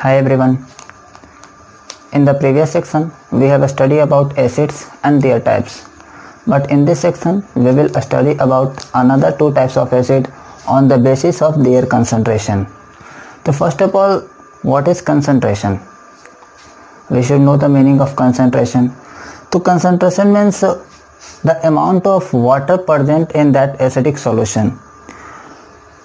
Hi everyone. In the previous section, we have studied about acids and their types. But in this section, we will study about another two types of acid on the basis of their concentration. So first of all, what is concentration? We should know the meaning of concentration. So concentration means the amount of water present in that acidic solution.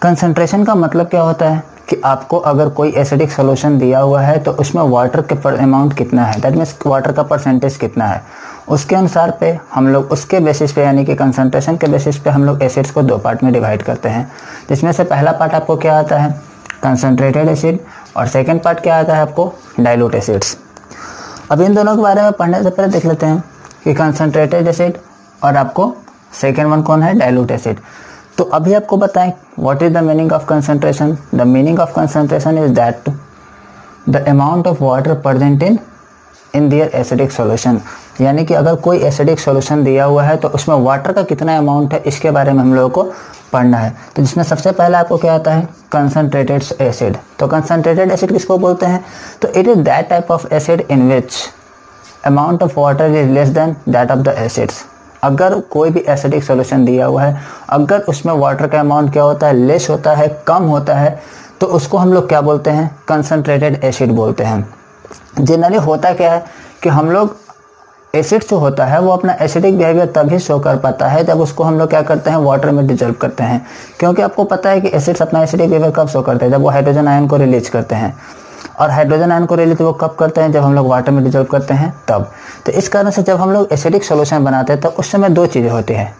Concentration का मतलब क्या होता है कि आपको अगर कोई acidic solution दिया हुआ है तो उसमें वाटर के अमाउंट कितना है, दैट मीन्स वाटर का परसेंटेज कितना है, उसके अनुसार पे हम लोग उसके बेसिस पे यानी कि कंसंट्रेशन के बेसिस पे हम लोग एसिड्स को दो पार्ट में डिवाइड करते हैं, जिसमें से पहला पार्ट आपको क्या आता है कंसंट्रेटेड एसिड और सेकेंड पार्ट क्या आता है आपको डाइल्यूट एसिड्स। अब इन दोनों के बारे में पढ़ने से पहले देख लेते हैं कि कंसंट्रेटेड एसिड और आपको सेकेंड वन कौन है डाइल्यूट एसिड। तो अभी आपको बताएं what is the meaning of concentration. The meaning of concentration is that the amount of water present in their acidic solution, यानी कि अगर कोई एसिडिक सॉल्यूशन दिया हुआ है तो उसमें वाटर का कितना अमाउंट है इसके बारे में हम लोगों को पढ़ना है। तो जिसमें सबसे पहले आपको क्या आता है कंसंट्रेटेड एसिड। तो कंसंट्रेटेड एसिड किसको बोलते हैं? तो it is that type of acid in which amount of water is less than that of the acids. अगर कोई भी एसिडिक सॉल्यूशन दिया हुआ है, अगर उसमें वाटर का अमाउंट क्या होता है लेस होता है, कम होता है, तो उसको हम लोग क्या बोलते हैं कंसंट्रेटेड एसिड बोलते हैं। जनरली होता क्या है कि हम लोग एसिड जो होता है वो अपना एसिडिक बिहेवियर तभी शो कर पाता है जब उसको हम लोग क्या करते हैं वाटर में डिजोल्व करते हैं, क्योंकि आपको पता है कि एसिड्स अपना एसिडिक बिहेवियर कब शो करते हैं जब वो हाइड्रोजन आयन को रिलीज करते हैं, और हाइड्रोजन आयन को रिलीज वो कब करते हैं जब हम लोग वाटर में डिजोल्व करते हैं तब। तो इस कारण से जब हम लोग एसिडिक सॉल्यूशन बनाते हैं तो उस समय दो चीज़ें होती हैं,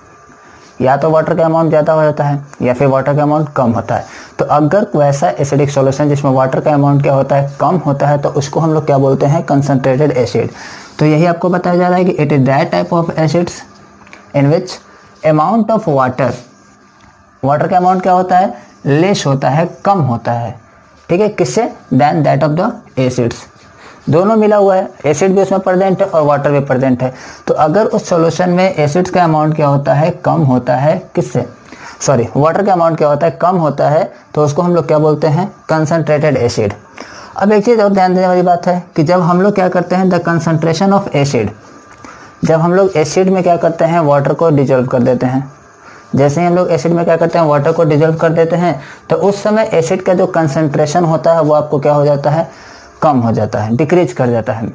या तो वाटर का अमाउंट ज़्यादा हो जाता है या फिर वाटर का अमाउंट कम होता है। तो अगर वैसा एसिडिक सॉल्यूशन जिसमें वाटर का अमाउंट क्या होता है कम होता है तो उसको हम लोग क्या बोलते हैं कंसंट्रेटेड एसिड। तो यही आपको बताया जा रहा है कि it is that type of acids in which amount of water का अमाउंट क्या होता है लेस होता है, कम होता है, ठीक है, किससे than that of the acids. दोनों मिला हुआ है, एसिड भी उसमें प्रेजेंट है और वाटर भी प्रेजेंट है। तो अगर उस सॉल्यूशन में एसिड्स का अमाउंट क्या होता है कम होता है, किससे वाटर का अमाउंट क्या होता है कम होता है, तो उसको हम लोग क्या बोलते हैं कंसंट्रेटेड एसिड। अब एक चीज़ और ध्यान देने वाली बात है कि जब हम लोग क्या करते हैं द कंसंट्रेशन ऑफ एसिड, जब हम लोग एसिड में क्या करते हैं वाटर को डिजोल्व कर देते हैं, जैसे ही हम लोग एसिड में क्या करते हैं वाटर को डिजोल्व कर देते हैं तो उस समय एसिड का जो कंसंट्रेशन होता है वो आपको क्या हो जाता है कम हो जाता है, डिक्रीज कर जाता है।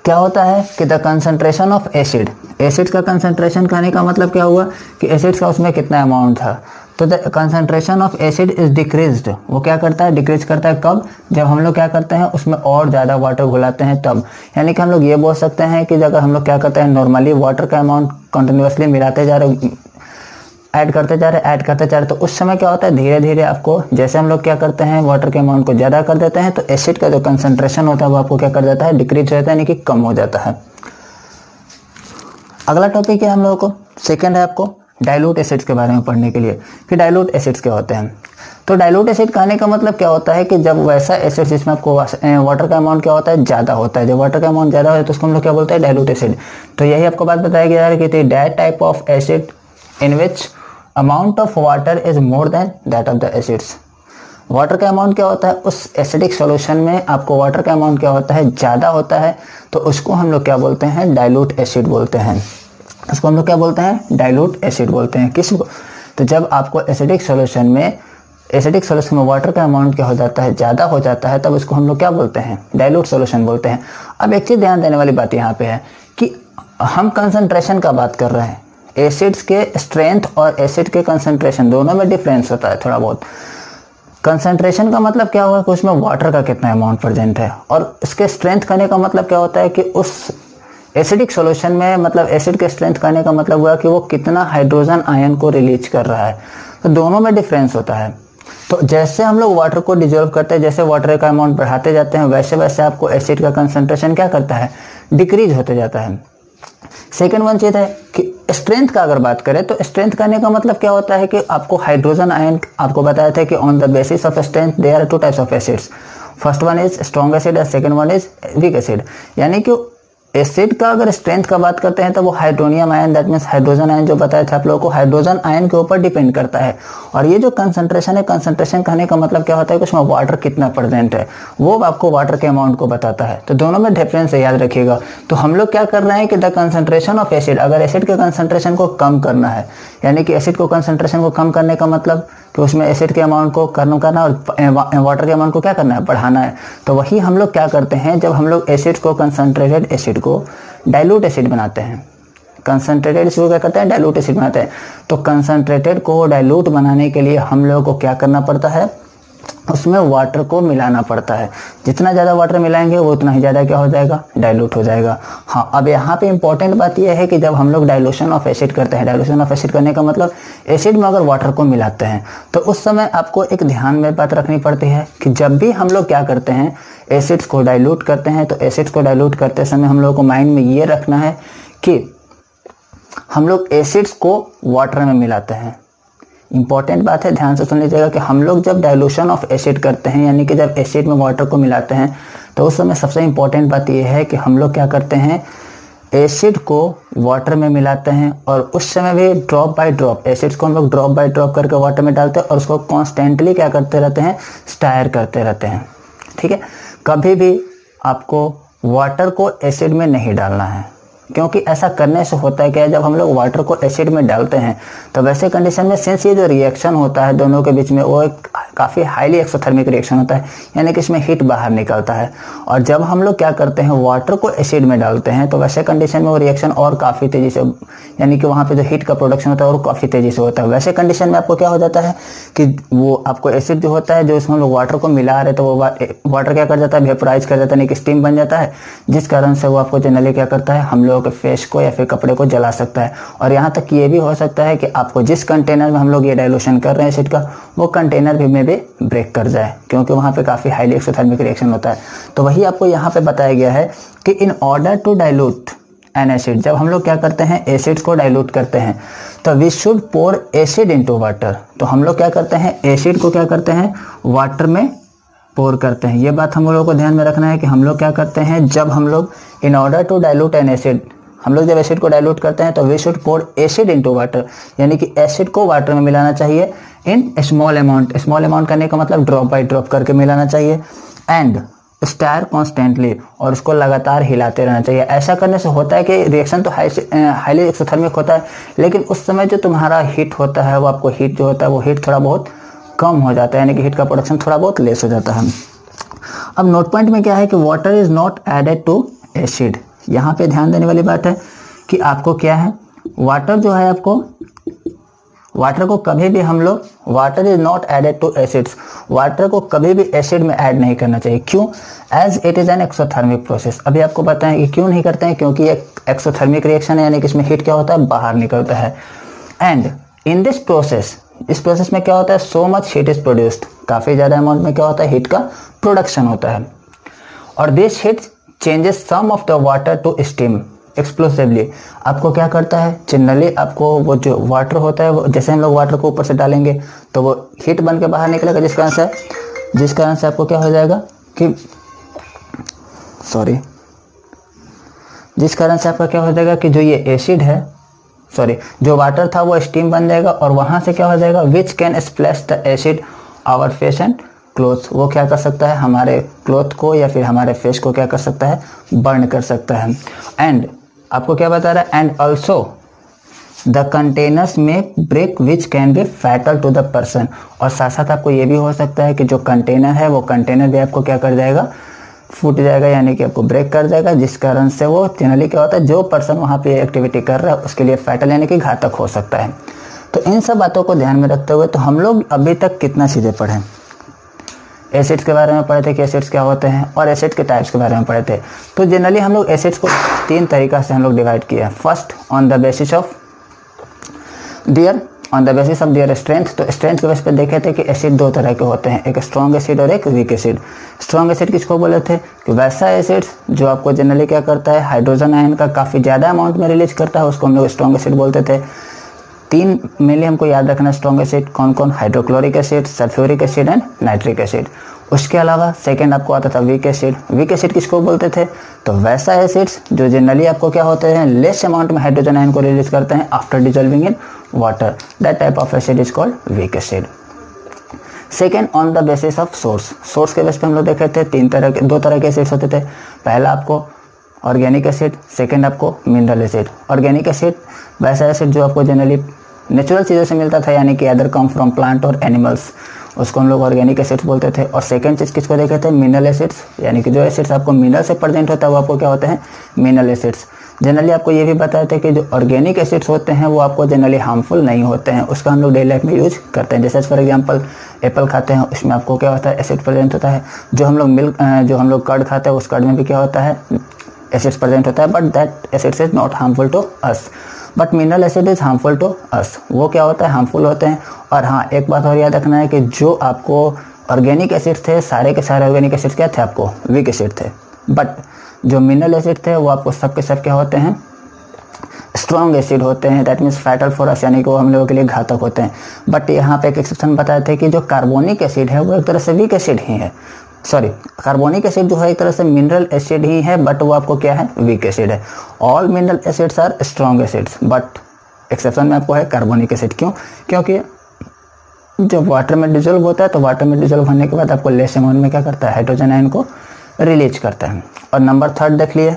क्या होता है कि the concentration of acid, acid का कंसंट्रेशन करने का मतलब क्या हुआ कि एसिड का उसमें कितना अमाउंट था, तो the concentration of acid is decreased. वो क्या करता है डिक्रीज करता है कब, जब हम लोग क्या करते हैं उसमें और ज़्यादा वाटर घुलाते हैं तब। यानी कि हम लोग ये बोल सकते हैं कि अगर हम लोग क्या करते हैं नॉर्मली वाटर का अमाउंट कंटिन्यूसली मिलाते जा रहे ऐड करते जा रहे तो उस समय क्या होता है धीरे धीरे आपको जैसे हम लोग क्या करते हैं वाटर के अमाउंट को ज़्यादा कर देते हैं तो एसिड का जो कंसंट्रेशन होता है वो आपको क्या कर देता है डिक्रीज हो जाता है, यानी कि कम हो जाता है। अगला टॉपिक है हम लोगों को सेकेंड है आपको डाइल्यूट एसिड्स के बारे में पढ़ने के लिए कि डाइल्यूट एसिड्स क्या होते हैं। तो डाइल्यूट एसिड कहने का मतलब क्या होता है कि जब वैसा एसिड जिसमें आपको वाटर का अमाउंट क्या होता है ज़्यादा होता है, जब वाटर का अमाउंट ज़्यादा होता है तो उसको हम लोग क्या बोलते हैं डाइल्यूट एसिड। तो यही आपको बात बताया गया है कि that type of acid in which amount of water is more than that of the acids. Water का अमाउंट क्या होता है उस एसिडिक सॉल्यूशन में आपको वाटर का अमाउंट क्या होता है ज़्यादा होता है, तो उसको हम लोग क्या बोलते हैं डाइल्यूट एसिड बोलते हैं। उसको हम लोग क्या बोलते हैं डाइल्यूट एसिड बोलते हैं किसको, तो जब आपको एसिडिक सॉल्यूशन में वाटर का अमाउंट क्या हो जाता है ज़्यादा हो जाता है तब उसको हम लोग क्या बोलते हैं डाइल्यूट सॉल्यूशन बोलते हैं। अब एक चीज़ ध्यान देने वाली बात यहाँ पे है कि हम कंसंट्रेशन का बात कर रहे हैं, एसिड्स के स्ट्रेंथ और एसिड के कंसंट्रेशन दोनों में डिफरेंस होता है थोड़ा बहुत। कंसंट्रेशन का मतलब क्या हुआ कि उसमें वाटर का कितना अमाउंट प्रेजेंट है, और इसके स्ट्रेंथ करने का मतलब क्या होता है कि उस एसिडिक सॉल्यूशन में मतलब एसिड के स्ट्रेंथ करने का मतलब हुआ कि वो कितना हाइड्रोजन आयन को रिलीज कर रहा है। तो दोनों में डिफरेंस होता है। तो जैसे हम लोग वाटर को डिजोल्व करते हैं, जैसे वाटर का अमाउंट बढ़ाते जाते हैं वैसे वैसे आपको एसिड का कंसंट्रेशन क्या करता है डिक्रीज होते जाता है। सेकेंड वन चीज़ है कि स्ट्रेंथ का अगर बात करें तो स्ट्रेंथ करने का मतलब क्या होता है कि आपको हाइड्रोजन आयन आपको बताया था कि on the basis of strength there are two types of acids, first one is strong acid और second one is weak acid. यानी कि एसिड का अगर स्ट्रेंथ का बात करते हैं तो वो hydronium ion, that means hydrogen ion जो बताया था आप लोगों को, हाइड्रोजन आयन के ऊपर डिपेंड करता है। और ये जो कंसंट्रेशन है, कंसंट्रेशन कहने का मतलब क्या होता है कि उसमें वाटर कितना प्रेजेंट है, वो आपको वाटर के अमाउंट को बताता है। तो दोनों में डिफरेंस है, याद रखिएगा। तो हम लोग क्या कर रहे हैं कि द कंसंट्रेशन ऑफ एसिड, अगर एसिड के कंसंट्रेशन को कम करना है, यानी कि एसिड को कंसंट्रेशन को कम करने का मतलब कि उसमें एसिड के अमाउंट को कम करना और वाटर के अमाउंट को क्या करना है, बढ़ाना है। तो वही हम लोग क्या करते हैं, जब हम लोग एसिड को, कंसंट्रेटेड एसिड को डाइल्यूट एसिड बनाते हैं, कंसंट्रेटेड एसिड को क्या करते हैं, डाइल्यूट एसिड बनाते हैं। तो कंसंट्रेटेड को डाइल्यूट बनाने के लिए हम लोगों को क्या करना पड़ता है, उसमें वाटर को मिलाना पड़ता है। जितना ज़्यादा वाटर मिलाएंगे वो उतना ही ज़्यादा क्या हो जाएगा, डाइल्यूट हो जाएगा। हाँ, अब यहाँ पे इंपॉर्टेंट बात यह है कि जब हम लोग डाइल्यूशन ऑफ एसिड करते हैं, डाइल्यूशन ऑफ एसिड करने का मतलब एसिड में अगर वाटर को मिलाते हैं, तो उस समय आपको एक ध्यान में बात रखनी पड़ती है कि जब भी हम लोग क्या करते हैं, एसिड्स को डाइल्यूट करते हैं, तो एसिड्स को डाइल्यूट करते समय हम लोग को माइंड में ये रखना है कि हम लोग एसिड्स को वाटर में मिलाते हैं। इंपॉर्टेंट बात है, ध्यान से सुन लीजिएगा कि हम लोग जब डाइल्यूशन ऑफ एसिड करते हैं, यानी कि जब एसिड में वाटर को मिलाते हैं, तो उस समय सबसे इंपॉर्टेंट बात यह है कि हम लोग क्या करते हैं, एसिड को वाटर में मिलाते हैं और उस समय भी ड्रॉप बाय ड्रॉप एसिड्स को हम लोग ड्रॉप बाय ड्रॉप करके वाटर में डालते हैं और उसको कॉन्स्टेंटली क्या करते रहते हैं, स्टायर करते रहते हैं। ठीक है, कभी भी आपको वाटर को एसिड में नहीं डालना है, क्योंकि ऐसा करने से होता है क्या, जब हम लोग वाटर को एसिड में डालते हैं तो वैसे कंडीशन में सिंस ये जो रिएक्शन होता है दोनों के बीच में, वो एक काफ़ी हाईली एक्सोथर्मिक रिएक्शन होता है, यानी कि इसमें हीट बाहर निकलता है। और जब हम लोग क्या करते हैं, वाटर को एसिड में डालते हैं, तो वैसे कंडीशन में वो रिएक्शन और काफ़ी तेज़ी से, यानी कि वहाँ पे जो हीट का प्रोडक्शन होता है और काफ़ी तेज़ी से होता है। वैसे कंडीशन में आपको क्या हो जाता है कि वो आपको एसिड जो होता है, जो इसमें हम लोग वाटर को मिला रहे, तो वो वाटर क्या कर जाता है, वेपराइज कर जाता है, यानी कि स्टीम बन जाता है, जिस कारण से वो आपको जनरली क्या करता है, हम लोगों के फेस को या फिर कपड़े को जला सकता है। और यहाँ तक ये भी हो सकता है कि आपको जिस कंटेनर में हम लोग ये डाइल्यूशन कर रहे हैं एसिड का, वो कंटेनर भी में भी ब्रेक कर जाए, क्योंकि वहाँ पे काफ़ी हाईली एक्सोथर्मिक रिएक्शन होता है। तो वही आपको यहाँ पे बताया गया है कि in order to dilute an acid, जब हम लोग क्या करते हैं, एसिड्स को डाइल्यूट करते हैं, तो we should pour acid into water. तो हम लोग क्या करते हैं, एसिड को क्या करते हैं, वाटर में पोर करते हैं। ये बात हम लोगों को ध्यान में रखना है कि हम लोग क्या करते हैं, जब हम लोग in order to dilute an acid, हम लोग जब एसिड को डाइल्यूट करते हैं तो we should pour acid into water, यानी कि एसिड को वाटर में मिलाना चाहिए in small amount. Small amount करने का मतलब ड्रॉप बाय ड्रॉप करके मिलाना चाहिए, एंड स्टायर कॉन्स्टेंटली, और उसको लगातार हिलाते रहना चाहिए। ऐसा करने से होता है कि रिएक्शन तो हाईली एक्सोथर्मिक होता है, लेकिन उस समय जो तुम्हारा हीट होता है, वो आपको हीट जो होता है वो हीट थोड़ा बहुत कम हो जाता है, यानी कि हीट का प्रोडक्शन थोड़ा बहुत लेस हो जाता है। अब नोट पॉइंट में क्या है कि water is not added to acid. यहाँ पे ध्यान देने वाली बात है कि आपको क्या है, वाटर जो है, आपको वाटर को कभी भी हम लोग, water is not added to acids, water को कभी भी एसिड में ऐड नहीं करना चाहिए। क्यों? As it is an exothermic process. अभी आपको बताएं कि क्यों नहीं करते हैं, क्योंकि एक एक्सोथर्मिक रिएक्शन है, यानी कि इसमें हीट क्या होता है, बाहर निकलता है। एंड इन दिस प्रोसेस, इस प्रोसेस में क्या होता है, so much heat is produced, काफ़ी ज़्यादा अमाउंट में क्या होता है, हीट का प्रोडक्शन होता है। और this heat changes some of the water to steam explosively. आपको क्या करता है, जनरली आपको वो जो वाटर होता है, वो जैसे हम लोग वाटर को ऊपर से डालेंगे तो वो हीट बन के बाहर निकलेगा, जिस कारण से आपको क्या हो जाएगा कि जिस कारण से आपका क्या हो जाएगा कि जो ये एसिड है, जो वाटर था वो स्टीम बन जाएगा, और वहाँ से क्या हो जाएगा, which can splash the acid our face and cloth. वो क्या कर सकता है, हमारे क्लोथ को या फिर हमारे फेस को क्या कर सकता है, बर्न कर सकता है। एंड आपको क्या बता रहा है, एंड ऑल्सो द कंटेनर्स में break which can be fatal to the person. और साथ साथ आपको ये भी हो सकता है कि जो कंटेनर है, वो कंटेनर भी आपको क्या कर जाएगा, फूट जाएगा, यानी कि आपको ब्रेक कर जाएगा, जिस कारण से वो जनरली क्या होता है, जो पर्सन वहाँ पे एक्टिविटी कर रहा है उसके लिए फैटल यानी कि घातक हो सकता है। तो इन सब बातों को ध्यान में रखते हुए तो हम लोग अभी तक कितना चीज़ें पढ़ें, एसिड्स के बारे में पढ़े थे कि एसिड्स क्या होते हैं, और एसिड के टाइप्स के बारे में पढ़े थे। तो जनरली हम लोग एसिड्स को 3 तरीका से हम लोग डिवाइड किए हैं। First, on the basis of their strength. तो स्ट्रेंथ के बेस पे देखे थे कि एसिड 2 तरह के होते हैं, एक स्ट्रॉन्ग एसिड और एक वीक एसिड। स्ट्रॉन्ग एसिड किसको बोले थे, कि वैसा एसिड जो आपको जनरली क्या करता है, हाइड्रोजन आयन का काफ़ी ज़्यादा अमाउंट में रिलीज करता है, उसको हम लोग स्ट्रॉन्ग एसिड बोलते थे। 3 मेनली हमको याद रखना स्ट्रॉन्ग एसिड कौन कौन, hydrochloric acid, sulphuric acid and nitric acid. उसके अलावा सेकंड आपको आता था वीक एसिड। वीक एसिड किसको बोलते थे? तो वैसा एसिड्स जो जनरली आपको क्या होते हैं, लेस अमाउंट में हाइड्रोजन आयन को रिलीज करते हैं after dissolving in water, that type of acid is called weak acid. Second, on the basis of source के बेस पे हम लोग देखे थे दो तरह के एसिड्स होते थे। पहला आपको ऑर्गेनिक एसिड, सेकेंड आपको मिनरल एसिड। ऑर्गेनिक एसिड वैसा एसिड जो आपको जनरली नेचुरल चीज़ों से मिलता था, यानी कि अदर कम फ्रॉम प्लांट और एनिमल्स, उसको हम लोग ऑर्गेनिक एसिड्स बोलते थे। और सेकंड चीज़ किसको देखे थे? मिनरल एसिड्स, यानी कि जो एसिड्स आपको मिनरल से प्रेजेंट होता है वो आपको क्या होते हैं? Mineral acids. जनरली आपको ये भी बताए थे कि जो ऑर्गेनिक एसिड्स होते हैं वो आपको जनरली हार्मफुल नहीं होते हैं, उसका हम लोग डेली लाइफ में यूज करते हैं। जैसे फॉर एग्जांपल एप्पल खाते हैं, उसमें आपको क्या होता है? एसिड प्रेजेंट होता है। जो हम लोग कर्ड खाते हैं उस कर्ड में भी क्या होता है? एसिड्स प्रेजेंट होता है, but that acids is not harmful to us. But mineral acid is harmful to us, वो क्या होता है? हार्मफुल होते हैं। और हाँ, एक बात और याद रखना है कि जो आपको ऑर्गेनिक एसिड थे, सारे के सारे ऑर्गेनिक एसिड क्या थे? आपको वीक एसिड थे। बट जो मिनरल एसिड थे वो आपको सब के सब क्या होते हैं? स्ट्रॉन्ग एसिड होते हैं, that means fatal for us, यानी कि वो हम लोगों के लिए घातक होते हैं। बट यहाँ पे एक एक्सेप्शन बताए थे कि जो कार्बोनिक एसिड है वो एक तरह से वीक एसिड ही है। सॉरी, कार्बोनिक एसिड जो है एक तरह से मिनरल एसिड ही है, बट वो आपको क्या है? वीक एसिड है। All mineral acids are strong acids, but exception में आपको है कार्बोनिक एसिड। क्यों? क्योंकि जब वाटर में डिजोल्व होता है तो वाटर में डिजोल्व होने के बाद आपको लेस अमाउंट में क्या करता है? हाइड्रोजन आयन को रिलीज करता है। और नंबर थर्ड देख लिए,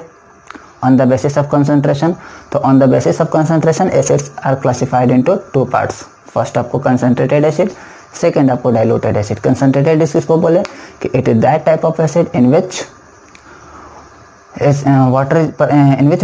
on the basis of concentration. तो on the basis of concentration acids are classified into two parts. First आपको कंसंट्रेटेड एसिड, सेकेंड आपको डाइल्यूटेड एसिड। कंसंट्रेटेड एसिड को बोले कि it is that type of acid in which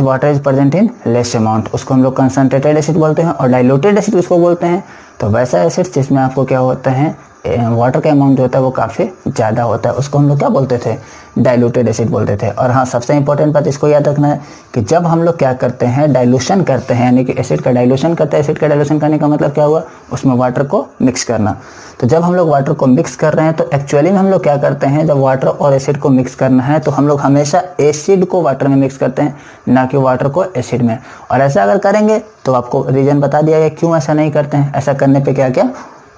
water is present in less amount, उसको हम लोग concentrated acid बोलते हैं। और डाइल्यूटेड एसिड उसको बोलते हैं तो वैसा एसिड जिसमें आपको क्या होता है? वाटर का अमाउंट जो होता है वो काफ़ी ज़्यादा होता है, उसको हम लोग क्या बोलते थे? डाइल्यूटेड एसिड बोलते थे। और हाँ, सबसे इंपॉर्टेंट बात इसको याद रखना है कि जब हम लोग क्या करते हैं? डाइल्यूशन करते हैं, यानी कि एसिड का डाइल्यूशन करते हैं। एसिड का डाइल्यूशन करने का मतलब क्या हुआ? उसमें वाटर को मिक्स करना। तो जब हम लोग वाटर को मिक्स कर रहे हैं तो एक्चुअली में हम लोग क्या करते हैं? जब वाटर और एसिड को मिक्स करना है तो हम लोग हमेशा एसिड को वाटर में मिक्स करते हैं, ना कि वाटर को एसिड में। और ऐसा अगर करेंगे तो आपको रीजन बता दिया गया क्यों ऐसा नहीं करते हैं, ऐसा करने पर क्या क्या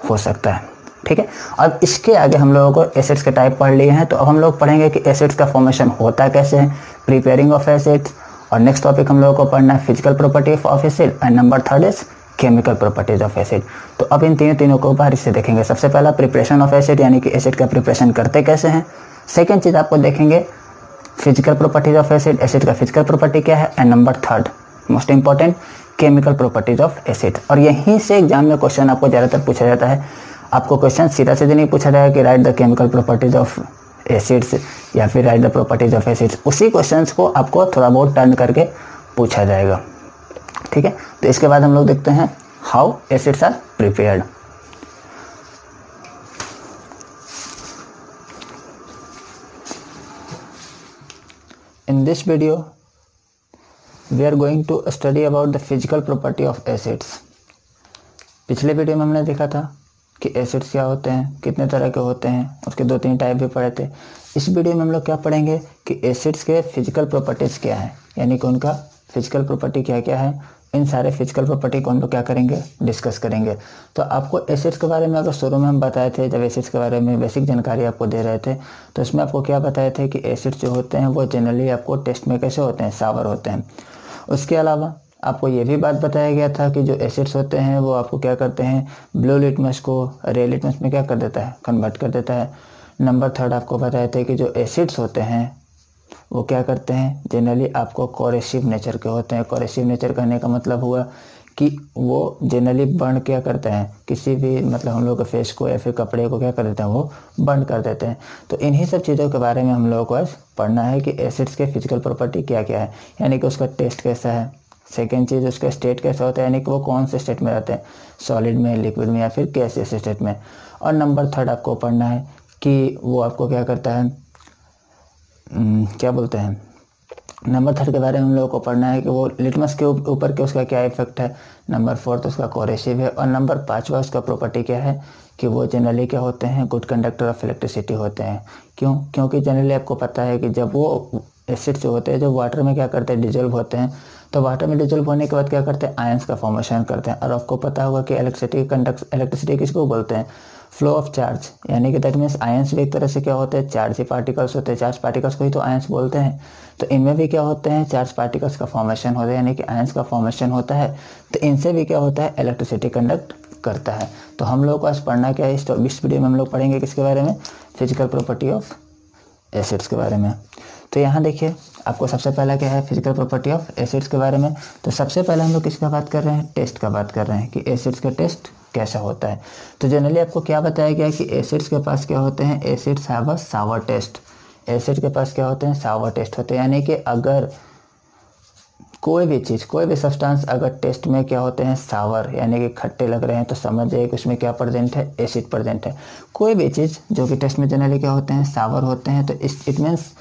हो सकता है। ठीक है, अब इसके आगे हम लोगों को एसिड्स के टाइप पढ़ लिए हैं, तो अब हम लोग पढ़ेंगे कि एसिड्स का फॉर्मेशन होता कैसे है, प्रिपेयरिंग ऑफ एसिड्स। और नेक्स्ट टॉपिक हम लोगों को पढ़ना है physical property of acid, and number third is chemical properties of acid. तो अब इन तीनों को बाहर से देखेंगे। सबसे पहला प्रिपरेशन ऑफ एसिड, यानी कि एसिड का प्रिपरेशन करते कैसे हैं। सेकेंड चीज़ आपको देखेंगे physical properties of acid, acid का फिजिकल प्रॉपर्टी क्या है। And number third most important, chemical properties of acid. और यहीं से एग्जाम में क्वेश्चन आपको ज़्यादातर पूछा जाता है। आपको क्वेश्चन सीधा सीधे नहीं पूछा जाएगा कि right the chemical properties of acids या फिर right the properties of acids. उसी क्वेश्चंस को आपको थोड़ा बहुत टर्न करके पूछा जाएगा। ठीक है, तो इसके बाद हम लोग देखते हैं how acids are prepared. In this video we are going to study about the physical property of acids. पिछले वीडियो में हमने देखा था कि एसिड्स क्या होते हैं, कितने तरह के होते हैं, उसके 2-3 टाइप भी पढ़े थे। इस वीडियो में हम लोग क्या पढ़ेंगे कि एसिड्स के फिजिकल प्रॉपर्टीज़ क्या है, यानी कि उनका फिजिकल प्रॉपर्टी क्या क्या है। इन सारे फिजिकल प्रॉपर्टी को हम लोग क्या करेंगे? डिस्कस करेंगे। तो आपको एसिड्स के बारे में अगर शुरू में हम बताए थे, जब एसिड्स के बारे में बेसिक जानकारी आपको दे रहे थे, तो इसमें आपको क्या बताए थे कि एसिड्स जो होते हैं वो जनरली आपको टेस्ट में कैसे होते हैं? सावर होते हैं। उसके अलावा आपको ये भी बात बताया गया था कि जो एसिड्स होते हैं वो आपको क्या करते हैं? ब्लू लिटमस को रेड लिटमस में क्या कर देता है? कन्वर्ट कर देता है। नंबर थर्ड आपको बताए थे कि जो एसिड्स होते हैं वो क्या करते हैं? जनरली आपको कोरेसिव नेचर के होते हैं। कोरेसिव नेचर कहने का मतलब हुआ कि वो जनरली बर्न क्या करते हैं? किसी भी मतलब हम लोग के फेस को या फिर कपड़े को क्या कर देते हैं? वो बर्न कर देते हैं। तो इन्हीं सब चीज़ों के बारे में हम लोगों को आज पढ़ना है कि एसिड्स के फिजिकल प्रॉपर्टी क्या क्या है, यानी कि उसका टेस्ट कैसा है। सेकेंड चीज़, उसका स्टेट कैसा होता है, यानी कि वो कौन से स्टेट में रहते हैं? सॉलिड में, लिक्विड में या फिर गैसियस स्टेट में। और नंबर थर्ड आपको पढ़ना है कि वो आपको क्या करता है, क्या बोलते हैं, नंबर थर्ड के बारे में हम लोगों को पढ़ना है कि वो लिटमस के ऊपर के उसका क्या इफेक्ट है। नंबर फोर्थ उसका कोरेसिव है। और नंबर पाँचवा उसका प्रॉपर्टी क्या है कि वो जनरली क्या होते हैं? गुड कंडक्टर ऑफ इलेक्ट्रिसिटी होते हैं। क्यों? क्योंकि जनरली आपको पता है कि जब वो एसिड जो होते हैं, जब वाटर में क्या करते हैं? डिजोल्व होते हैं। तो वाटर में डिजोल्व होने के बाद क्या करते हैं? आयंस का फॉर्मेशन करते हैं। और आपको पता होगा कि इलेक्ट्रिसिटी किसको बोलते हैं? फ्लो ऑफ चार्ज, यानी कि दैट मीन्स आयंस भी एक तरह से क्या होते हैं, चार्ज पार्टिकल्स होते हैं, चार्ज पार्टिकल्स को ही तो आयंस बोलते हैं। तो इनमें भी क्या होते हैं, चार्ज पार्टिकल्स का फॉर्मेशन होता है, यानी कि आयंस का फॉर्मेशन होता है। तो इनसे भी क्या होता है, इलेक्ट्रिसिटी कंडक्ट करता है। तो हम लोग को आज पढ़ना क्या है, इस वीडियो में हम लोग पढ़ेंगे किसके बारे में, फिजिकल प्रॉपर्टी ऑफ एसिड्स के बारे में। तो यहाँ देखिए आपको सबसे पहला क्या है, फिजिकल प्रॉपर्टी ऑफ एसिड्स के बारे में। तो सबसे पहले हम लोग किसका बात कर रहे हैं, टेस्ट का बात कर रहे हैं कि एसिड्स का टेस्ट कैसा होता है। तो जनरली आपको क्या बताया गया कि एसिड्स के पास क्या होते हैं, acids have a sour taste. Acid के पास क्या होते हैं, सावर टेस्ट होते हैं, यानी कि अगर कोई भी चीज़, कोई भी सब्सटेंस अगर टेस्ट में क्या होते हैं, सावर यानी कि खट्टे लग रहे हैं, तो समझ जाइए कि उसमें क्या प्रेजेंट है, एसिड प्रेजेंट है। कोई भी चीज़ जो कि टेस्ट में जनरली क्या होते हैं, सावर होते हैं, तो it means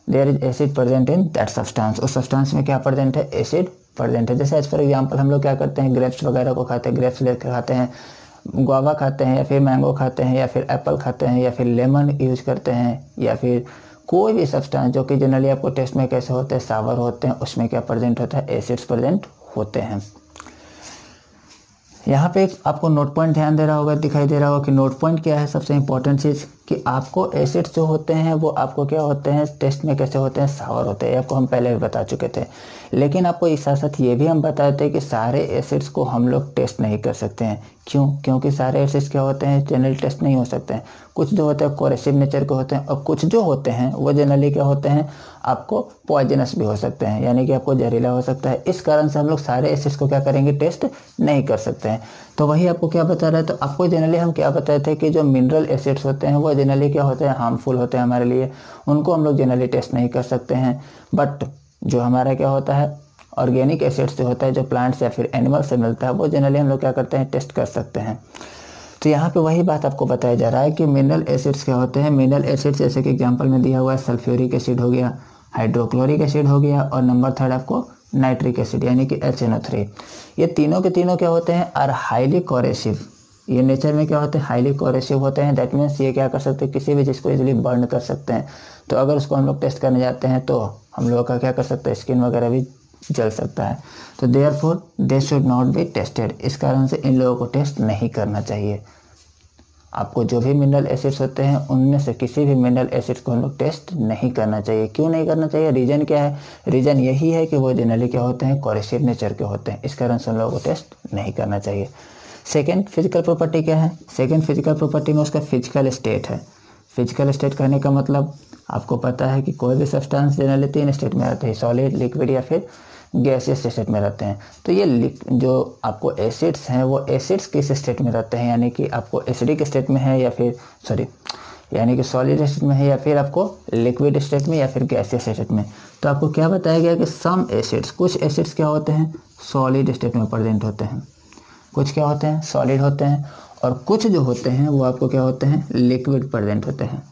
there is acid present in that substance. उस सब्सटेंस में क्या प्रेजेंट है, एसिड प्रेजेंट है। जैसे एज फॉर एग्जांपल हम लोग क्या करते हैं, ग्रेप्स वगैरह को खाते हैं, ग्रेप्स लेकर खाते हैं, गुआवा खाते हैं, या फिर मैंगो खाते हैं, या फिर एप्पल खाते हैं, या फिर लेमन यूज करते हैं, या फिर कोई भी सब्सटेंस जो कि जनरली आपको टेस्ट में कैसे होते हैं, सावर होते हैं, उसमें क्या प्रेजेंट होता है, एसिड्स प्रेजेंट होते हैं। यहाँ पे आपको नोट पॉइंट ध्यान दे रहा होगा, दिखाई दे रहा होगा कि नोट पॉइंट क्या है, सबसे इंपॉर्टेंट चीज़ कि आपको एसिड्स जो होते हैं वो आपको क्या होते हैं, टेस्ट में कैसे होते हैं, सावर होते हैं। आपको हम पहले भी बता चुके थे, लेकिन आपको इस साथ साथ ये भी हम बताए थे कि सारे एसिड्स को हम लोग टेस्ट नहीं कर सकते हैं। क्यों? क्योंकि सारे एसिड्स क्या होते हैं, जनरली टेस्ट नहीं हो सकते हैं। कुछ जो होते हैं कोरेसिव नेचर के होते हैं, और कुछ जो होते हैं वो जनरली क्या होते हैं, आपको पॉइजनस भी हो सकते हैं, यानी कि आपको जहरीला हो सकता है। इस कारण से हम लोग सारे एसिड्स को क्या करेंगे, टेस्ट नहीं कर सकते हैं। तो वही आपको क्या बता रहा है, तो आपको जनरली हम क्या बताए थे कि जो मिनरल एसिड्स होते हैं वो जनरली क्या होते हैं, हार्मफुल होते हैं हमारे लिए, उनको हम लोग जनरली टेस्ट नहीं कर सकते हैं। बट जो हमारा क्या होता है, ऑर्गेनिक एसिड्स जो होता है, जो प्लांट्स या फिर एनिमल से मिलता है, वो जनरली हम लोग क्या करते हैं, टेस्ट कर सकते हैं। तो यहाँ पे वही बात आपको बताया जा रहा है कि मिनरल एसिड्स क्या होते हैं। मिनरल एसिड्स जैसे कि एग्जांपल में दिया हुआ है, सल्फ्यूरिक एसिड हो गया, हाइड्रोक्लोरिक एसिड हो गया, और नंबर थर्ड आपको नाइट्रिक एसिड यानी कि HNO3। ये तीनों के तीनों क्या होते हैं, आर हाईली कोरेसिव। ये नेचर में क्या होते हैं, हाईली कोरेसिव होते हैं। दैट मीन्स ये क्या कर सकते हैं, किसी भी चीज़ को इजीली बर्न कर सकते हैं। तो अगर उसको हम लोग टेस्ट करने जाते हैं तो हम लोगों का क्या कर सकते हैं, स्किन वगैरह भी जल सकता है। तो therefore they should not be tested. इस कारण से इन लोगों को टेस्ट नहीं करना चाहिए। आपको जो भी मिनरल एसिड्स होते हैं उनमें से किसी भी मिनरल एसिड्स को हम लोग टेस्ट नहीं करना चाहिए। क्यों नहीं करना चाहिए, रीज़न क्या है, रीज़न यही है कि वो जनरली क्या होते हैं, कोरेसिव नेचर के होते हैं। इस कारण से हम लोगों को टेस्ट नहीं करना चाहिए। सेकेंड फिजिकल प्रॉपर्टी क्या है, सेकेंड फिजिकल प्रॉपर्टी में उसका फिजिकल स्टेट है। फिजिकल स्टेट कहने का मतलब आपको पता है कि कोई भी सब्सटेंस जनरली 3 स्टेट में रहते हैं, सॉलिड, लिक्विड या फिर गैसियस स्टेट में रहते हैं। तो ये जो आपको एसिड्स हैं वो एसिड्स किस स्टेट में रहते हैं, यानी कि आपको एसिडिक स्टेट में है या फिर यानी कि सॉलिड स्टेट में है, या फिर आपको लिक्विड स्टेट में, या फिर गैसियस स्टेट में। तो आपको क्या बताया गया कि सम एसिड्स, कुछ एसिड्स क्या होते हैं, सॉलिड स्टेट में प्रेजेंट होते हैं, कुछ क्या होते हैं, सॉलिड होते हैं, और कुछ जो होते हैं वो आपको क्या होते हैं, लिक्विड प्रेजेंट होते हैं।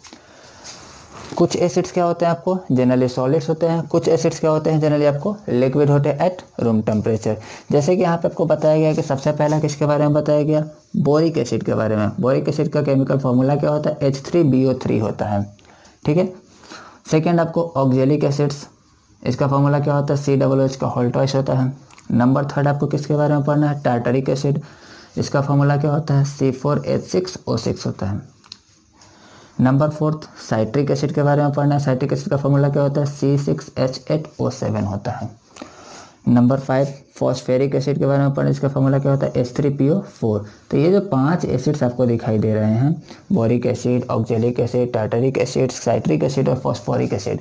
कुछ एसिड्स क्या होते हैं आपको जनरली सॉलिड्स होते हैं, कुछ एसिड्स क्या होते हैं जनरली आपको लिक्विड होते हैं एट रूम टेम्परेचर। जैसे कि यहाँ पे आपको बताया गया कि सबसे पहला किसके बारे में बताया गया, बोरिक एसिड के बारे में। बोरिक एसिड का केमिकल फॉर्मूला क्या होता है, H3BO3 होता है, ठीक है। सेकेंड आपको ऑक्जेलिक एसिड्स, इसका फॉर्मूला क्या होता है, COOH का होल ट्वाइस होता है। नंबर थर्ड आपको किसके बारे में पढ़ना है, टार्टरिक एसिड, इसका फॉर्मूला क्या होता है, C4H6O6 होता है। नंबर फोर्थ साइट्रिक एसिड के बारे में पढ़ना है। साइट्रिक एसिड का फॉर्मूला क्या होता है, C6H8O7 होता है। नंबर 5 फॉस्फेरिक एसिड के बारे में पढ़ना, इसका फॉर्मूला क्या होता है, H3PO4। तो ये जो 5 एसिड्स आपको दिखाई दे रहे हैं, boric acid, oxalic acid, tartaric acid, citric acid और फॉस्फोरिक एसिड,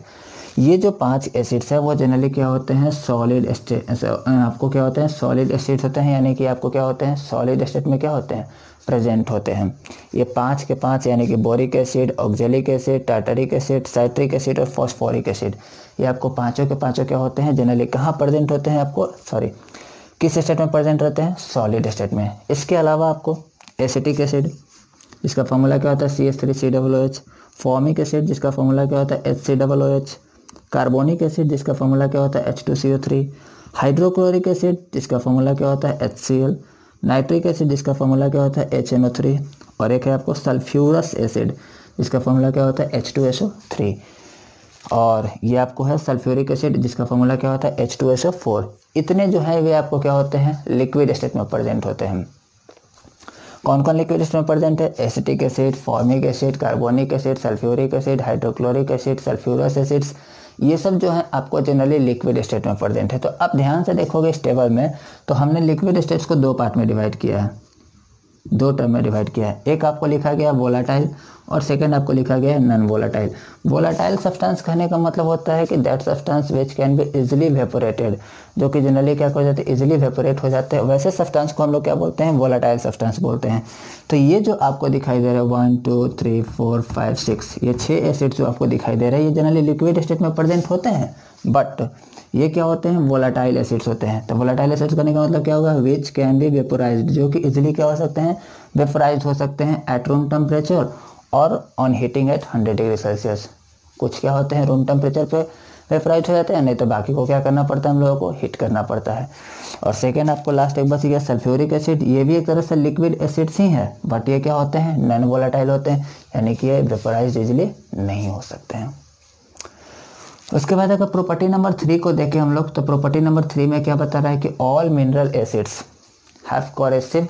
ये जो 5 एसिड्स है वो जनरली क्या होते हैं, सॉलिड स्टेट, आपको क्या होते हैं, सॉलिड एसिड्स होते हैं, यानी कि आपको क्या होते हैं, सॉलिड स्टेट में क्या होते हैं, प्रेजेंट होते हैं। ये 5 के 5 यानी कि boric acid, oxalic acid, tartaric acid, citric acid और फॉस्फोरिक एसिड, ये आपको पांचों के पांचों क्या होते हैं, जनरली कहाँ प्रेजेंट होते हैं, आपको किस स्टेट में प्रेजेंट रहते हैं, सॉलिड स्टेट में। इसके अलावा आपको एसिटिक एसिड, इसका फॉर्मूला क्या होता है, CH3COOH। फॉर्मिक एसिड जिसका फॉर्मूला क्या होता है, HCOOH। कार्बोनिक एसिड जिसका फॉर्मूला क्या होता है, H2CO3। हाइड्रोक्लोरिक एसिड जिसका फॉर्मूला क्या होता है, HCl। नाइट्रिक एसिड जिसका फॉर्मूला क्या होता है, HNO3। और एक है आपको सल्फ्यूरस एसिड जिसका फॉर्मूला क्या होता है, H2SO3। और ये आपको है सल्फ्यूरिक एसिड जिसका फॉर्मूला क्या होता है, H2SO4। इतने जो है वे आपको क्या होते हैं, लिक्विड स्टेट में प्रेजेंट होते हैं। कौन कौन लिक्विड स्टेट में प्रेजेंट है? Acetic acid, formic acid, carbonic acid, sulphuric acid, hydrochloric acid, sulphurous acids, ये सब जो है आपको जनरली लिक्विड स्टेट में प्रेजेंट है। तो आप ध्यान से देखोगे इस टेबल में, तो हमने लिक्विड स्टेट्स को दो पार्ट में डिवाइड किया है, दो टर्म में डिवाइड किया है। एक आपको लिखा गया वोलाटाइल और सेकंड आपको लिखा गया है नॉन वोलाटाइल। वोलाटाइल सब्सटेंस कहने का मतलब होता है कि that substance which can be easily evaporated, जो कि जनरली क्या हो जाते हैं, इजीली वेपोरेट हो जाते हैं। वैसे सब्सटेंस को हम लोग क्या बोलते हैं? वोलाटाइल सब्सटेंस बोलते हैं। तो ये जो आपको दिखाई दे रहा है 1 2 3 4 5 6, ये 6 एसिड जो आपको दिखाई दे रहे हैं, ये जनरली लिक्विड स्टेट में प्रेजेंट होते हैं, बट ये क्या होते हैं? वोलाटाइल एसिड्स होते हैं। तो वोलाटाइल एसिड्स करने का मतलब क्या होगा? विच कैन बी वेपोराइज्ड, जो कि इजीली क्या हो सकते हैं? वेपोराइज हो सकते हैं एट रूम टेम्परेचर और on heating eight 100 degree Celsius. कुछ क्या होते हैं रूम टेम्परेचर पे वेपोराइज हो जाते हैं, नहीं तो बाकी को क्या करना पड़ता है? हम लोगों को हीट करना पड़ता है। और सेकेंड आपको लास्ट एक बस ये सल्फ्यूरिक एसिड, ये भी एक तरह से लिक्विड एसिड्स ही है, बट ये क्या होते हैं? नॉन वोलाटाइल होते हैं, यानी कि ये वेपोराइज इजिली नहीं हो सकते हैं। उसके बाद अगर प्रॉपर्टी नंबर 3 को देखें हम लोग, तो प्रॉपर्टी नंबर 3 में क्या बता रहा है कि all mineral acids have coercive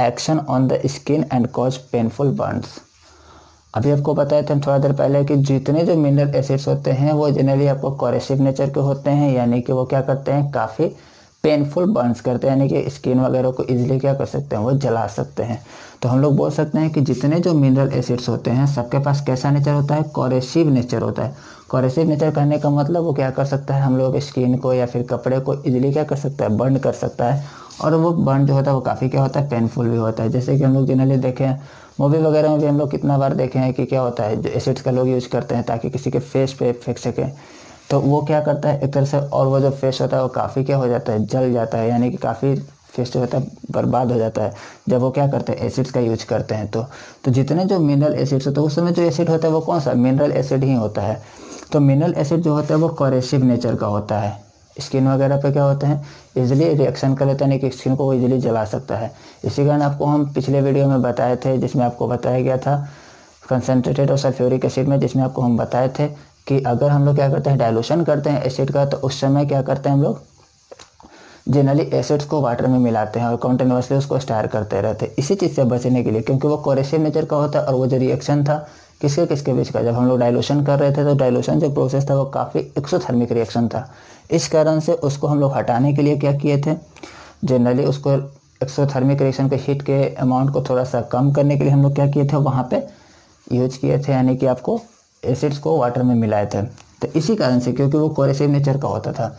action on the skin and cause painful Burns. अभी आपको बताया था थोड़ा देर पहले कि जितने जो मिनरल एसिड्स होते हैं वो जनरली आपको कोरेसिव नेचर के होते हैं, यानी कि वो क्या करते हैं? काफ़ी पेनफुल बर्न्स करते हैं, यानी कि स्किन वगैरह को इजीली क्या कर सकते हैं? वो जला सकते हैं। तो हम लोग बोल सकते हैं कि जितने जो मिनरल एसिड्स होते हैं सबके पास कैसा नेचर होता है? कोरेसिव नेचर होता है। कोरेसिव नेचर कहने का मतलब वो क्या कर सकता है? हम लोग स्किन को या फिर कपड़े को इजीली क्या कर सकता है? बर्न कर सकता है। और वो बर्न जो होता है वो काफ़ी क्या होता है? पेनफुल भी होता है। जैसे कि हम लोग जनरली देखें मूवी वगैरह में भी हम लोग कितना बार देखे हैं कि क्या होता है, जो एसिड्स का लोग यूज करते हैं ताकि किसी के फेस पे फेंक सकें, तो वो क्या करता है एक तरह से, और वो जो फेस होता है वो काफ़ी क्या हो जाता है? जल जाता है, यानी कि काफ़ी फेस जो होता है बर्बाद हो जाता है जब वो क्या करते हैं? एसिड्स का यूज करते हैं। तो जितने जो मिनरल एसिड्स होते हैं उस समय जो एसिड होता है वो कौन सा? मिनरल एसिड ही होता है। तो मिनरल एसिड जो होता है वो कोरेसिव नेचर का होता है। स्किन वगैरह पे क्या होते हैं? इजीली रिएक्शन कर लेता है, नहीं कि स्किन को वो इजीली जला सकता है। इसी कारण आपको हम पिछले वीडियो में बताए थे, जिसमें आपको बताया गया था कंसनट्रेटेड और सल्फ्यूरिक एसिड में, जिसमें आपको हम बताए थे कि अगर हम लोग क्या करते हैं? डाइल्यूशन करते हैं एसिड का, तो उस समय क्या करते हैं हम लोग? जनरली एसिड्स को वाटर में मिलाते हैं और कंटिन्यूसली उसको स्टार करते रहते हैं, इसी चीज़ से बचने के लिए, क्योंकि वो कोरेसिव नेचर का होता है। और वो जो रिएक्शन था किसके किसके बीच का, जब हम लोग डाइल्यूशन कर रहे थे, तो डाइल्यूशन जो प्रोसेस था वो काफ़ी एक्सोथर्मिक रिएक्शन था। इस कारण से उसको हम लोग हटाने के लिए क्या किए थे? जनरली उसको एक्सोथर्मिक रिएक्शन के हीट के अमाउंट को थोड़ा सा कम करने के लिए हम लोग क्या किए थे? वहाँ पे यूज किए थे, यानी कि आपको एसिड्स को वाटर में मिलाए थे। तो इसी कारण से, क्योंकि वो कोरेसिव नेचर का होता था।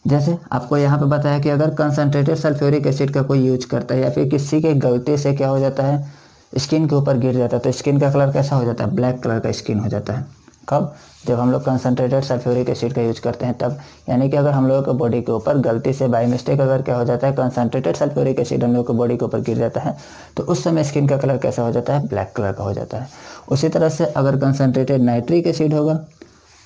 जैसे आपको यहाँ पे बताया कि अगर कंसनट्रेटेड सल्फ्यूरिक एसिड का कोई यूज करता है या फिर किसी के गलती से क्या हो जाता है? स्किन के ऊपर गिर जाता है, तो स्किन का कलर कैसा हो जाता है? ब्लैक कलर का स्किन हो जाता है। कब? जब हम लोग कंसनट्रेटेड सल्फ्यूरिक एसिड का यूज करते हैं तब। यानी कि अगर हम लोगों के बॉडी के ऊपर गलती से बाय मिस्टेक अगर क्या हो जाता है? कंसनट्रेटेड सल्फ्यूरिक एसिड हम लोग के बॉडी के ऊपर गिर जाता है, तो उस समय स्किन का कलर कैसा हो जाता है? ब्लैक कलर का हो जाता है। उसी तरह से अगर कंसनट्रेटेड नाइट्रिक एसिड होगा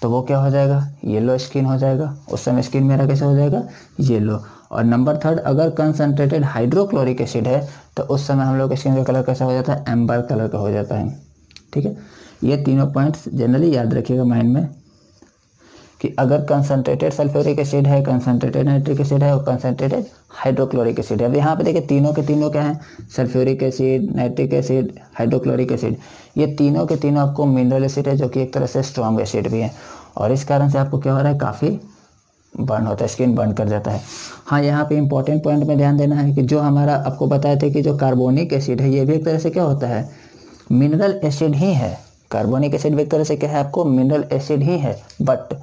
तो वो क्या हो जाएगा? येलो स्किन हो जाएगा। उस समय स्किन मेरा कैसा हो जाएगा? येलो। और नंबर 3, अगर कंसनट्रेटेड हाइड्रोक्लोरिक एसिड है तो उस समय हम लोग स्किन का कलर कैसा हो जाता है? एम्बर कलर का हो जाता है। ठीक है, ये तीनों पॉइंट्स जनरली याद रखिएगा माइंड में, कि अगर कंसनट्रेटेड सल्फ्यूरिक एसिड है, कंसनट्रेटेड नाइट्रिक एसिड है और कंसनट्रेटेड हाइड्रोक्लोरिक एसिड है। अब यहाँ पे देखिए तीनों के तीनों क्या हैं? Sulphuric acid, nitric acid, hydrochloric acid, ये तीनों के तीनों आपको मिनरल एसिड है, जो कि एक तरह से स्ट्रॉन्ग एसिड भी है। और इस कारण से आपको क्या हो रहा है? काफ़ी बर्न होता है, स्किन बर्न कर जाता है। हाँ, यहाँ पे इंपॉर्टेंट पॉइंट में ध्यान देना है कि जो हमारा आपको बताया था कि जो कार्बोनिक एसिड है ये भी एक तरह से क्या होता है? मिनरल एसिड ही है। कार्बोनिक एसिड भी एक तरह से क्या है? आपको मिनरल एसिड ही है, बट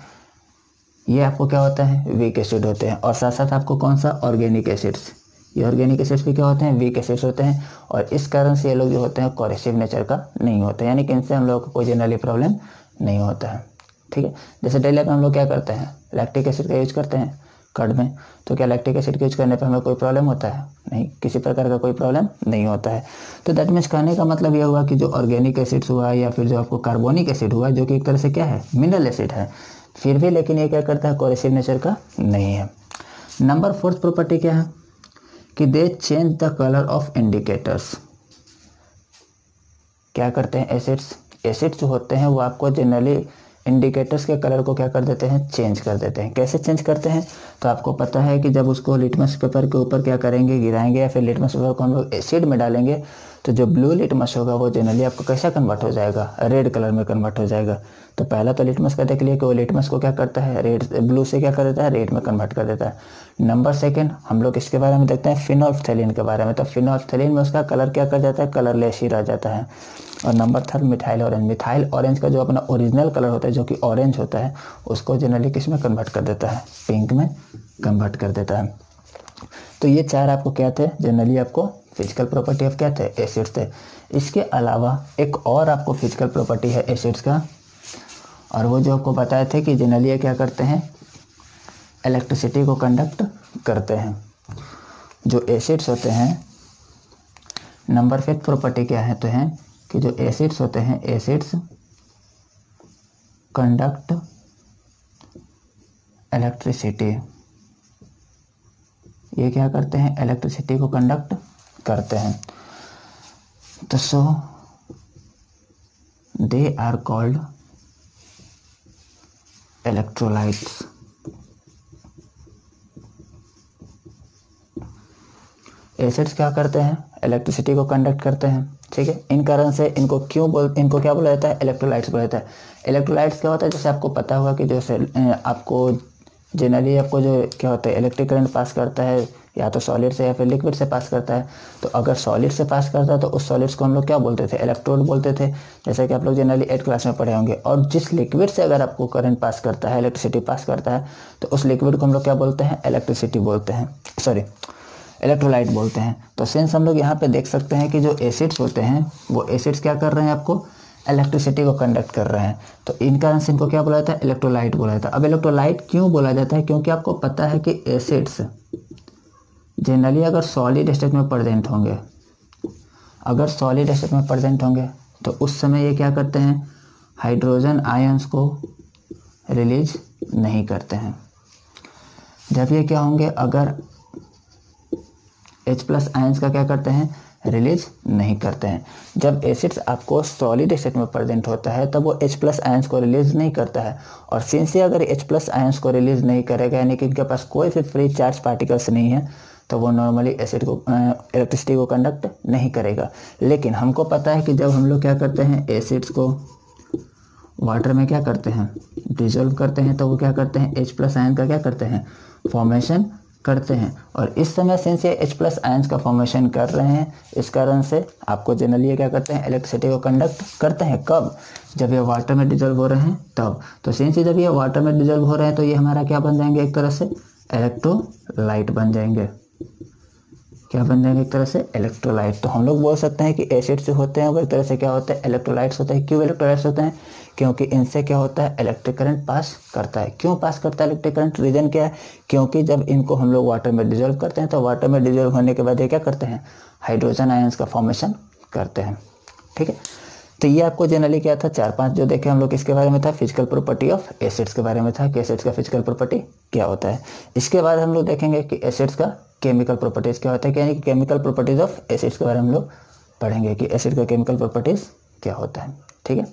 ये आपको क्या होता है? वीक एसिड होते हैं। और साथ साथ आपको कौन सा? ऑर्गेनिक एसिड्स, ये ऑर्गेनिक एसिड्स भी क्या होते हैं? वीक एसिड्स होते हैं। और इस कारण से ये लोग जो होते हैं कोरेसिव नेचर का नहीं होते, यानी कि इनसे हम लोग को कोई जनरली प्रॉब्लम नहीं होता है। ठीक है, जैसे डेली में हम लोग क्या करते हैं? लैक्टिक एसिड का यूज करते हैं कर्ड में, तो क्या लैक्टिक एसिड का यूज करने पर हमें कोई प्रॉब्लम होता है? नहीं, किसी प्रकार का कोई प्रॉब्लम नहीं होता है। तो दैट मीन्स कहने का मतलब ये हुआ कि जो ऑर्गेनिक एसिड्स हुआ या फिर जो आपको कार्बोनिक एसिड हुआ, जो कि एक तरह से क्या है? मिनरल एसिड है, फिर भी लेकिन ये क्या करता है? कोरेसिव नेचर का नहीं है। नंबर 4 प्रॉपर्टी क्या है? कि दे change the colour of indicators. क्या करते हैं एसिड्स? एसिड्स जो होते हैं वो आपको जनरली इंडिकेटर्स के कलर को क्या कर देते हैं, चेंज कर देते हैं। कैसे चेंज करते हैं, तो आपको पता है कि जब उसको लिटमस पेपर के ऊपर क्या करेंगे, गिराएंगे या फिर लिटमस पेपर को हम लोग एसिड में डालेंगे, तो जो ब्लू लिटमस होगा वो जनरली आपको कैसा कन्वर्ट हो जाएगा, रेड कलर में कन्वर्ट हो जाएगा। तो पहला तो लिटमस का देख लिया कि वो लिटमस को क्या करता है, रेड ब्लू से क्या कर देता है, रेड में कन्वर्ट कर देता है। नंबर सेकंड हम लोग इसके बारे में देखते हैं फिनोल्फ्थेलिन के बारे में। तो फिनोल्फ्थेलिन में उसका कलर क्या कर जाता है, कलरलेस ही रह जाता है। और number third methyl orange. Methyl orange का जो अपना ओरिजिनल कलर होता है जो कि ऑरेंज होता है, उसको जनरली किस में कन्वर्ट कर देता है, पिंक में कन्वर्ट कर देता है। तो ये चार आपको क्या थे, जनरली आपको फिजिकल प्रॉपर्टी ऑफ क्या थे, एसिड्स थे। इसके अलावा एक और आपको फिजिकल प्रॉपर्टी है एसिड्स का, और वो जो आपको बताए थे कि जनरली ये क्या करते हैं, इलेक्ट्रिसिटी को कंडक्ट करते हैं। जो एसिड्स होते हैं, नंबर 5 प्रॉपर्टी क्या है, तो है कि जो एसिड्स होते हैं, एसिड्स कंडक्ट इलेक्ट्रिसिटी। ये क्या करते हैं, इलेक्ट्रिसिटी को कंडक्ट करते हैं। तो so they are called electrolytes. Acids क्या करते हैं, इलेक्ट्रिसिटी को कंडक्ट करते हैं, ठीक है। इन कारण से इनको क्या बोला जाता है, इलेक्ट्रोलाइट्स बोला जाता है। इलेक्ट्रोलाइट्स क्या होता है, जैसे आपको पता होगा कि जैसे आपको जनरली आपको जो क्या होता है, इलेक्ट्रिक करंट पास करता है या तो सॉलिड से या फिर लिक्विड से पास करता है। तो अगर सॉलिड से पास करता है तो उस सॉलिड्स को हम लोग क्या बोलते थे, इलेक्ट्रोड बोलते थे, जैसे कि आप लोग जनरली 8th क्लास में पढ़े होंगे। और जिस लिक्विड से अगर आपको करंट पास करता है, इलेक्ट्रिसिटी पास करता है, तो उस लिक्विड को हम लोग क्या बोलते हैं, इलेक्ट्रिसिटी बोलते हैं, सॉरी इलेक्ट्रोलाइट बोलते हैं। तो सिंस हम लोग यहाँ पे देख सकते हैं कि जो एसिड्स होते हैं वो एसिड्स क्या कर रहे हैं, आपको इलेक्ट्रिसिटी को कंडक्ट कर रहे हैं। तो इन कारण से इनको क्या बोला जाता है, इलेक्ट्रोलाइट बोला जाता है। अब इलेक्ट्रोलाइट क्यों बोला जाता है, क्योंकि आपको पता है कि एसिड्स जनरली अगर सॉलिड स्टेट में प्रेजेंट होंगे, अगर सॉलिड स्टेट में प्रेजेंट होंगे तो उस समय ये क्या करते हैं, हाइड्रोजन आयंस को रिलीज नहीं करते हैं। जब ये क्या होंगे, अगर H+ आयंस का क्या करते हैं, रिलीज नहीं करते हैं। जब एसिड्स आपको सॉलिड स्टेट में प्रेजेंट होता है तब वो H+ आयंस को रिलीज नहीं करता है। और सिंस ये अगर H+ आयंस को रिलीज नहीं करेगा, यानी कि इनके पास कोई भी फ्री चार्ज पार्टिकल्स नहीं है, तो वो नॉर्मली एसिड को इलेक्ट्रिसिटी को कंडक्ट नहीं करेगा। लेकिन हमको पता है कि जब हम लोग क्या करते हैं, एसिड्स को वाटर में क्या करते हैं, डिजोल्व करते हैं, तो वो क्या करते हैं, H+ आयन का क्या करते हैं, फॉर्मेशन करते हैं। और इस समय सिंस ये H+ आयंस का फॉर्मेशन कर रहे हैं, इस कारण से आपको जनरली ये क्या करते हैं, इलेक्ट्रिसिटी को कंडक्ट करते हैं। कब, जब ये वाटर में डिजोल्व हो रहे हैं तब। तो सिंस जब ये वाटर में डिजोल्व हो रहे हैं तो ये हमारा क्या बन जाएंगे, एक तरह से इलेक्ट्रोलाइट बन जाएंगे। क्या बन जाएंगे, एक तरह से इलेक्ट्रोलाइट। तो हम लोग बोल सकते हैं कि एसिड्स जो होते हैं वो एक तरह से क्या होते हैं, इलेक्ट्रोलाइट्स होते हैं। क्यों इलेक्ट्रोलाइट्स होते हैं, क्योंकि इनसे क्या होता है, इलेक्ट्रिक करंट पास करता है। क्यों पास करता है इलेक्ट्रिक करंट, रीजन क्या है, क्योंकि जब इनको हम लोग वाटर में डिजोल्व करते हैं तो वाटर में डिजोल्व होने के बाद ये क्या करते हैं, हाइड्रोजन आयंस का फॉर्मेशन करते हैं, ठीक है। तो ये आपको जनरली क्या था, 4-5 जो देखे हम लोग इसके बारे में था, फिजिकल प्रॉपर्टी ऑफ एसिड्स के बारे में था कि एसिड्स का फिजिकल प्रॉपर्टी क्या होता है। इसके बाद हम लोग देखेंगे कि एसिड्स का केमिकल प्रॉपर्टीज क्या होता है, यानी कि केमिकल प्रॉपर्टीज ऑफ एसिड्स के बारे में हम लोग पढ़ेंगे कि एसिड का केमिकल प्रॉपर्टीज क्या होता है, ठीक है।